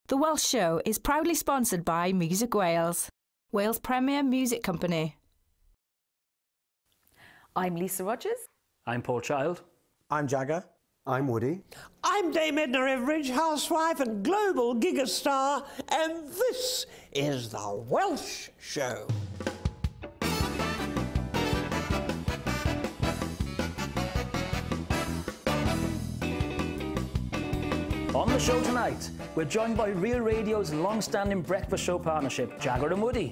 The Welsh Show is proudly sponsored by Music Wales, Wales' premier music company. I'm Lisa Rogers. I'm Paul Child. I'm Jagger. I'm Woody. I'm Dame Edna Everage, housewife and global gigastar, and this is The Welsh Show. On the show tonight, we're joined by Real Radio's long-standing breakfast show partnership, Jagger and Woody.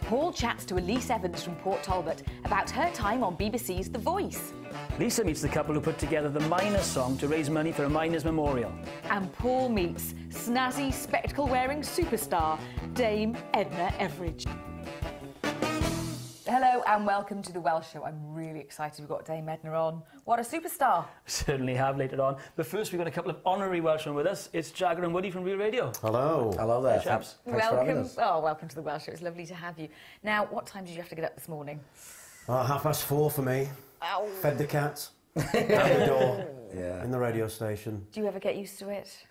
Paul chats to Elise Evans from Port Talbot about her time on BBC's The Voice. Lisa meets the couple who put together the Miners' song to raise money for a Miners' Memorial. And Paul meets snazzy, spectacle-wearing superstar, Dame Edna Everage. Hello and welcome to The Welsh Show. I'm really excited we've got Dame Edna on. What a superstar. Certainly have later on. But first, we've got a couple of honorary Welshmen with us. It's Jagger and Woody from Real Radio. Hello. Hello there, Hey, chaps. chaps. Welcome. Oh, welcome to The Welsh Show. It's lovely to have you. Now, what time did you have to get up this morning? 4:30 for me. Ow. Fed the cat. Out the door. Yeah. In the radio station. Do you ever get used to it?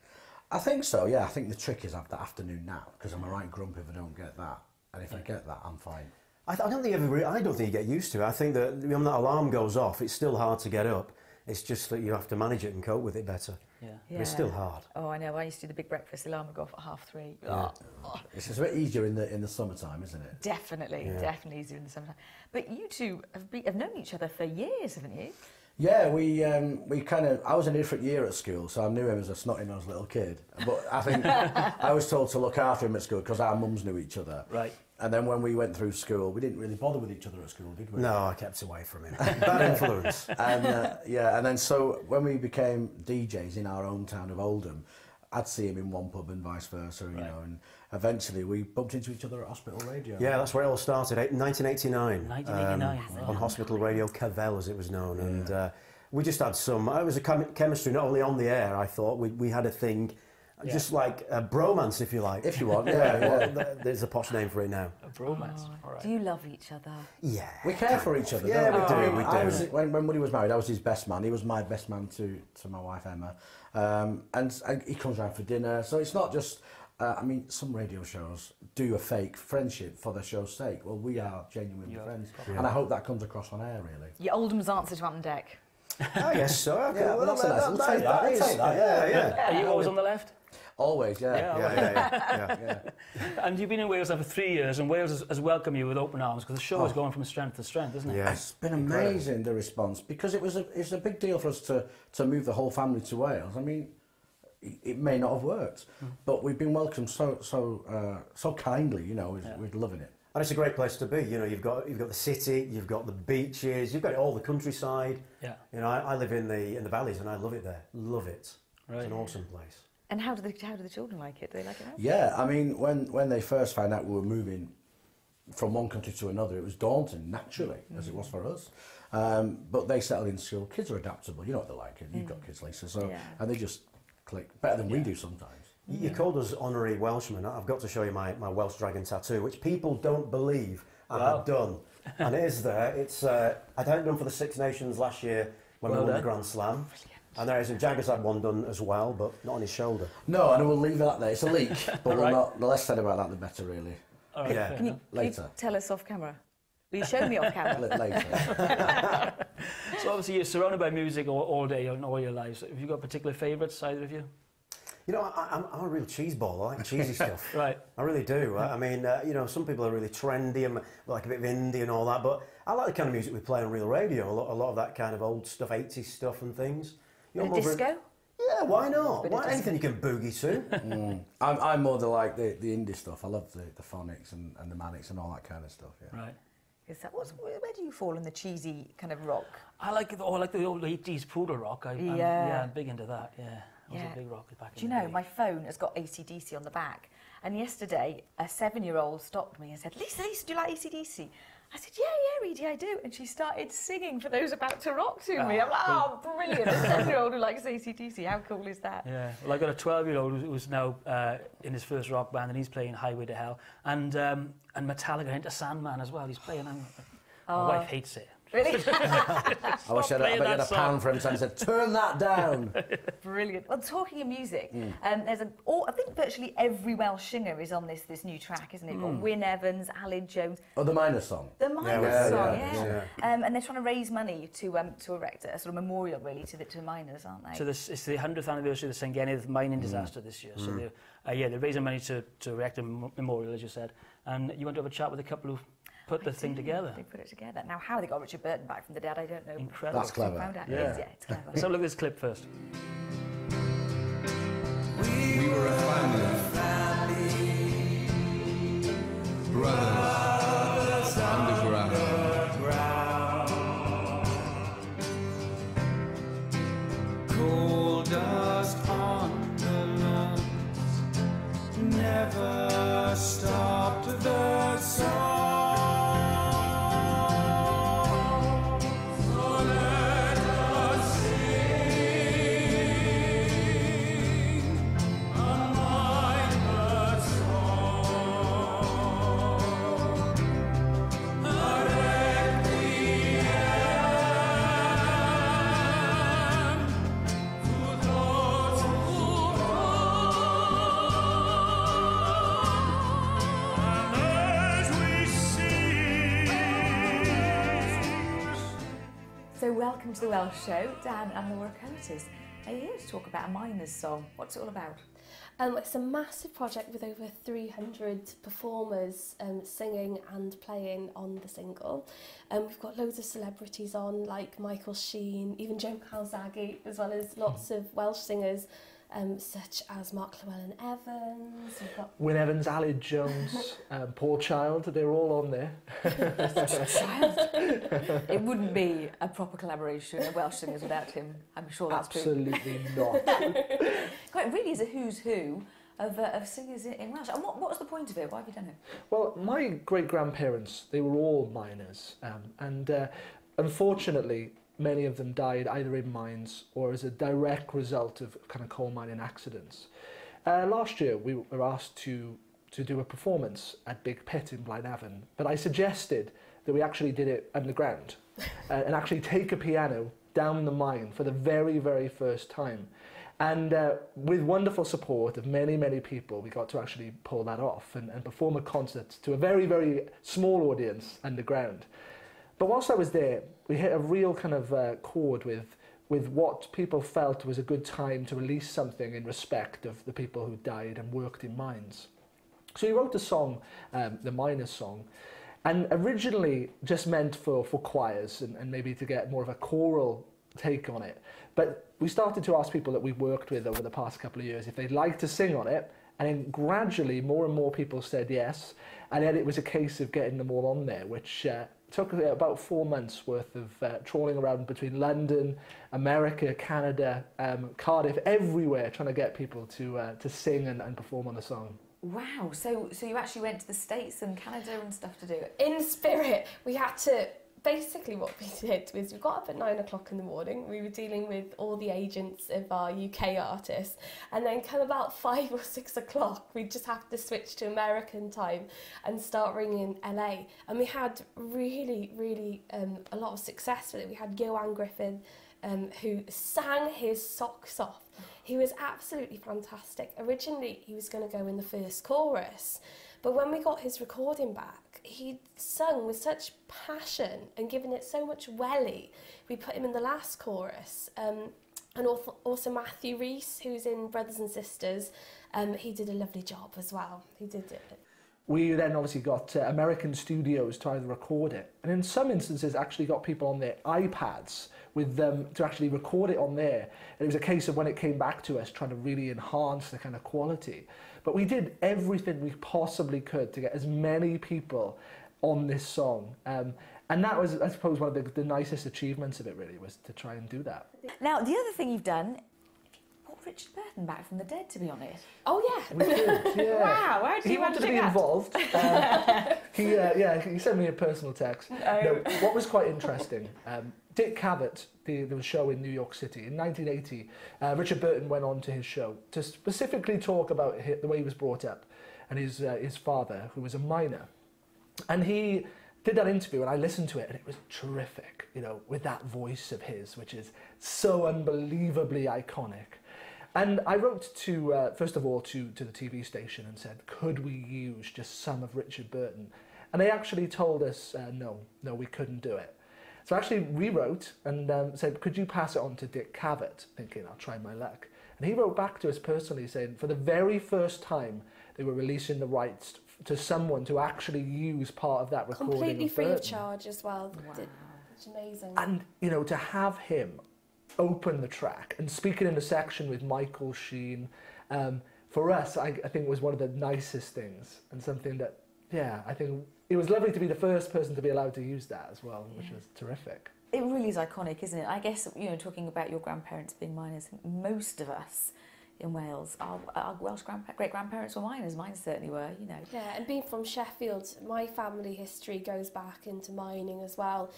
I think so, yeah. I think the trick is I have that afternoon nap, because I'm a right grumpy if I don't get that. And if I get that, I'm fine. I don't think you get used to it. I think that when that alarm goes off, it's still hard to get up. It's just that you have to manage it and cope with it better. Yeah. But it's still hard. Oh, I know. I used to do the big breakfast. The alarm would go off at 3:30. Yeah. Oh. It's just a bit easier in the summertime, isn't it? Definitely easier in the summertime. But you two have known each other for years, haven't you? Yeah, we kind of... I was in a different year at school, so I knew him as a snotty-nosed little kid. But I think I was told to look after him at school because our mums knew each other. Right. And then when we went through school, we didn't really bother with each other at school, did we? No, I kept away from him. Bad influence. And and then so when we became DJs in our own town of Oldham, I'd see him in one pub and vice versa, you know, and eventually we bumped into each other at Hospital Radio. Yeah, that's where it all started, 1989. 1989. On Hospital Radio Cavell, as it was known. And we just had it was a chemistry, not only on the air, I thought, we had a thing, just like a bromance, if you like. If you want, There's a posh name for it now. A bromance. All right. Do you love each other? Yeah. We care for each other, Yeah, don't we do. I was, when Woody was married, I was his best man. He was my best man to my wife, Emma. And he comes round for dinner. So it's not just... I mean, some radio shows do a fake friendship for the show's sake. Well, we are genuinely friends. Yeah. And I hope that comes across on air, really. Your Oldham's answer to on deck. Oh, yes, so. Okay, Yeah, well, that's nice. We'll take that. is. We'll take that, Yeah. Are you always on the left? Always, yeah. Yeah. And you've been in Wales now for 3 years, and Wales has welcomed you with open arms because the show is going from strength to strength, isn't it? Yeah. It's been amazing, the response, because it's a big deal for us to move the whole family to Wales. I mean, it may not have worked, but we've been welcomed so kindly, you know, we're loving it. And it's a great place to be. You know, you've got the city, you've got the beaches, you've got all the countryside. Yeah. You know, I live in the valleys and I love it there. Love it. Right. It's an awesome place. And how do the children like it? Do they like it now? Yeah, I mean, when they first found out we were moving from one country to another, it was daunting, naturally, as it was for us. But they settled in school. Kids are adaptable. You know what they're like. You've got kids, Lisa. So, and they just click better than we do sometimes. You called us honorary Welshmen. I've got to show you my Welsh dragon tattoo, which people don't believe I had done. And it is there. It's I'd had it done for the Six Nations last year when we won the Grand Slam. And there is, and Jagger's had one done as well, but not on his shoulder. No, and we'll leave that there. It's a leak, but the less said about that, the better, really. All right, Yeah. Can you tell us off camera? Will you show me off camera? Later. So obviously you're surrounded by music all day and all your lives. Have you got particular favourites, either of you? You know, I'm a real cheese ball. I like cheesy stuff. Right. I really do. I mean, you know, some people are really trendy and like a bit of indie and all that, but I like the kind of music we play on Real Radio. A lot of that kind of old stuff, 80s stuff and things. You know, Disco? Yeah, why not? Anything you can boogie to. I'm more the indie stuff. I love the phonics and the manics and all that kind of stuff. Yeah. Right. Where do you fall in the cheesy kind of rock? I like the old 80s poodle rock. I'm big into that, yeah. I was a big rocker back in the day. Do you know, my phone has got AC/DC on the back. And yesterday, a 7-year-old stopped me and said, Lisa, do you like AC/DC? I said, yeah, Edie, I do. And she started singing For Those About to Rock to me. I'm like, oh, brilliant. A 7-year-old who likes AC/DC. How cool is that? Yeah. Well, I've got a 12-year-old who's now in his first rock band, and he's playing Highway to Hell. And Metallica into Sandman as well. He's playing. My wife hates it. Really? I wish I had a pound for him and said, turn that down. Brilliant. Well, talking of music, there's I think virtually every Welsh singer is on this new track, isn't it? You've got Wyn Evans, Aled Jones. Oh, the Minor song. The Miners song, yeah. And they're trying to raise money to erect a sort of memorial, really, to the miners, aren't they? So it's the 100th anniversary of the Llangennith mining disaster this year. So they're raising money to erect a memorial, as you said. And you want to have a chat with a couple who put the thing together. They put it together. Now, how they got Richard Burton back from the dead, I don't know. Incredible. That's clever. Found out. Yeah. It's clever. So look at this clip first. We were a family, brothers underground. Coal dust on the lawns never stopped the song. So let us sing a miner's song, a requiem to those who gone. And as we sing. So welcome to the Welsh Show, Dan and Laura Curtis. Are you here to talk about a miner's song? What's it all about? It's a massive project with over 300 performers singing and playing on the single. We've got loads of celebrities on, like Michael Sheen, even Joan Calzaghe, as well as lots of Welsh singers, such as Mark Llewellyn-Evans. We've got Wyn Evans, Aled Jones, Paul Child, they're all on there. It wouldn't be a proper collaboration of Welsh singers without him. I'm sure that's true. Absolutely not. It really is a who's who of singers in Welsh. And what's the point of it? Why have you done it? Well, my great-grandparents, they were all miners, and unfortunately, many of them died either in mines or as a direct result of kind of coal mining accidents. Last year, we were asked to do a performance at Big Pit in Blaenavon, but I suggested that we actually did it underground and actually take a piano down the mine for the very, very first time. And with wonderful support of many, many people, we got to actually pull that off and perform a concert to a very, very small audience underground. But whilst I was there, we hit a real kind of chord with what people felt was a good time to release something in respect of the people who died and worked in mines. So we wrote a song, the Miners song, and originally just meant for choirs and maybe to get more of a choral take on it. But we started to ask people that we worked with over the past couple of years if they'd like to sing on it, and then gradually more and more people said yes, and then it was a case of getting them all on there, which took about 4 months worth of trawling around between London, America, Canada, Cardiff, everywhere, trying to get people to sing and perform on the song. Wow, so you actually went to the States and Canada and stuff to do it? in spirit. We had to, basically what we did was we got up at 9 o'clock in the morning. We were dealing with all the agents of our UK artists, and then come about 5 or 6 o'clock, we just have to switch to American time and start ringing LA. And we had really a lot of success with it. We had Johan Griffin, who sang his socks off. He was absolutely fantastic. Originally, he was going to go in the first chorus, but when we got his recording back, he sung with such passion and given it so much welly, we put him in the last chorus. And also Matthew Rees, who's in Brothers and Sisters, he did a lovely job as well. He did it. We then obviously got American studios to either record it, and in some instances actually got people on their iPads with them to actually record it on there. And it was a case of when it came back to us trying to really enhance the kind of quality. But we did everything we possibly could to get as many people on this song. And that was, I suppose, one of the nicest achievements of it really, was to try and do that. Now, the other thing you've done, brought Richard Burton back from the dead to be on it. Oh yeah. We did, yeah. Wow, how did He you wanted to be that? involved. He sent me a personal text. No, what was quite interesting, Dick Cavett, there was a show in New York City in 1980. Richard Burton went on to his show to specifically talk about the way he was brought up and his father, who was a miner. And he did that interview and I listened to it and it was terrific, you know, with that voice of his, which is so unbelievably iconic. And I wrote to, first of all, to the TV station and said, could we use just some of Richard Burton? And they actually told us, no, we couldn't do it. So I actually rewrote and said, could you pass it on to Dick Cavett? Thinking, I'll try my luck. And he wrote back to us personally saying, for the very first time, they were releasing the rights to someone to actually use part of that recording. Completely free of Burton. charge as well. Wow. It's amazing. And, you know, to have him open the track and speaking in the section with Michael Sheen, for us, I think was one of the nicest things and something that, yeah, I think it was lovely to be the first person to be allowed to use that as well, which was terrific. It really is iconic, isn't it? I guess, you know, talking about your grandparents being miners, most of us in Wales, our Welsh great-grandparents were miners. Mine certainly were, you know. Yeah, and being from Sheffield, my family history goes back into mining as well.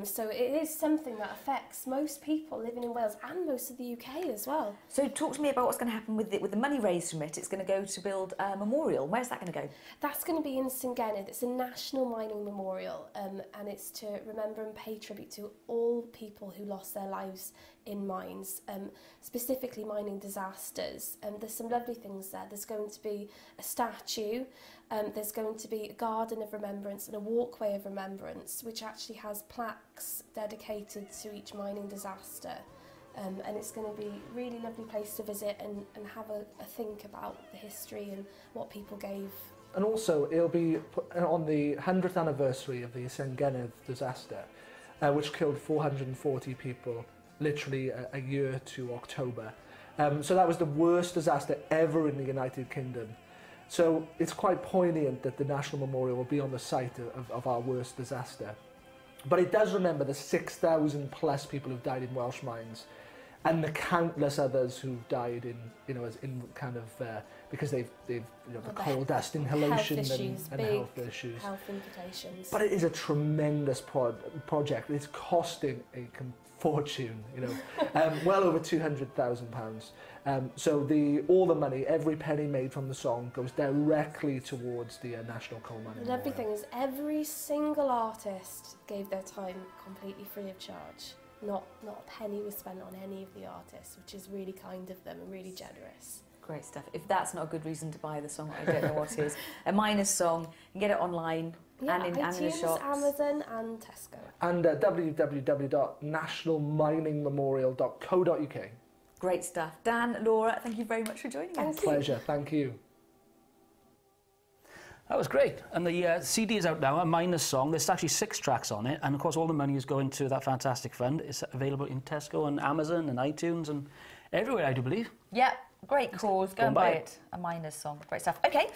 So it is something that affects most people living in Wales and most of the UK as well. So talk to me about what's going to happen with the money raised from it. It's going to go to build a memorial. Where's that going to go? That's going to be in St Gennydd. It's a national mining memorial, and it's to remember and pay tribute to all people who lost their lives in mines, specifically mining disasters. There's some lovely things there. There's going to be a statue, there's going to be a garden of remembrance and a walkway of remembrance, which actually has plaques dedicated to each mining disaster. And it's going to be a really lovely place to visit and have a think about the history and what people gave. And also, it'll be on the 100th anniversary of the St Gennydd disaster, which killed 440 people, literally a year to October. So that was the worst disaster ever in the United Kingdom. So it's quite poignant that the National Memorial will be on the site of our worst disaster. But it does remember the 6,000 plus people who've died in Welsh mines and the countless others who've died in, you know, as in kind of, because they've you know, the coal dust inhalation and health issues. Health implications. But it is a tremendous project. It's costing a fortune, you know, well over £200,000. So all the money, every penny made from the song goes directly towards the National Coal Mining And everything is, every single artist gave their time completely free of charge. Not a penny was spent on any of the artists, which is really kind of them and really generous. Great stuff. If that's not a good reason to buy the song, I don't know what is. A miners' song, you can get it online and in the shops. Amazon and Tesco. And www.nationalminingmemorial.co.uk. Great stuff. Dan, Laura, thank you very much for joining us. Pleasure, thank you. That was great. And the CD is out now, a miners' song. There's actually 6 tracks on it. And of course, all the money is going to that fantastic fund. It's available in Tesco and Amazon and iTunes and everywhere, I do believe. Yeah, great cause. Go and buy it. A miners' song. Great stuff. Okay,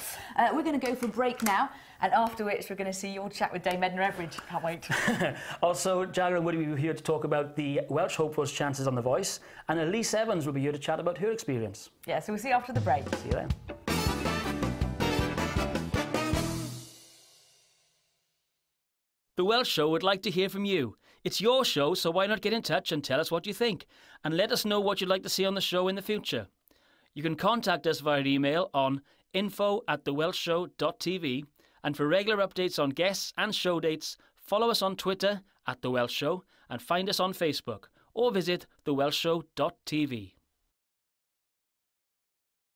we're going to go for a break now. And after which, we're going to see your chat with Dame Edna Everage. Can't wait. Also, Jagger and Woody will be here to talk about the Welsh hopefuls' chances on The Voice. And Elise Evans will be here to chat about her experience. Yeah, so we'll see you after the break. See you then. The Welsh Show would like to hear from you. It's your show, so why not get in touch and tell us what you think? And let us know what you'd like to see on the show in the future. You can contact us via email on info@thewelshshow.tv. And for regular updates on guests and show dates, follow us on Twitter @The Welsh Show and find us on Facebook or visit thewelshshow.tv.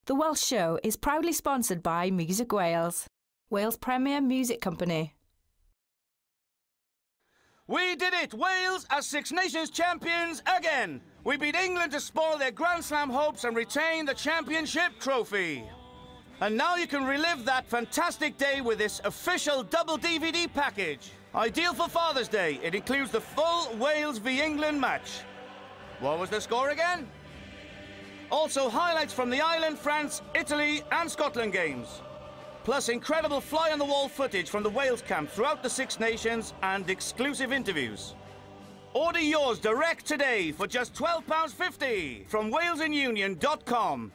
The Welsh Show is proudly sponsored by Music Wales, Wales' premier music company. We did it! Wales as Six Nations champions again! We beat England to spoil their Grand Slam hopes and retain the championship trophy. And now you can relive that fantastic day with this official double DVD package. Ideal for Father's Day, it includes the full Wales v England match. What was the score again? Also highlights from the Ireland, France, Italy and Scotland games. Plus incredible fly-on-the-wall footage from the Wales camp throughout the Six Nations and exclusive interviews. Order yours direct today for just £12.50 from walesandunion.com.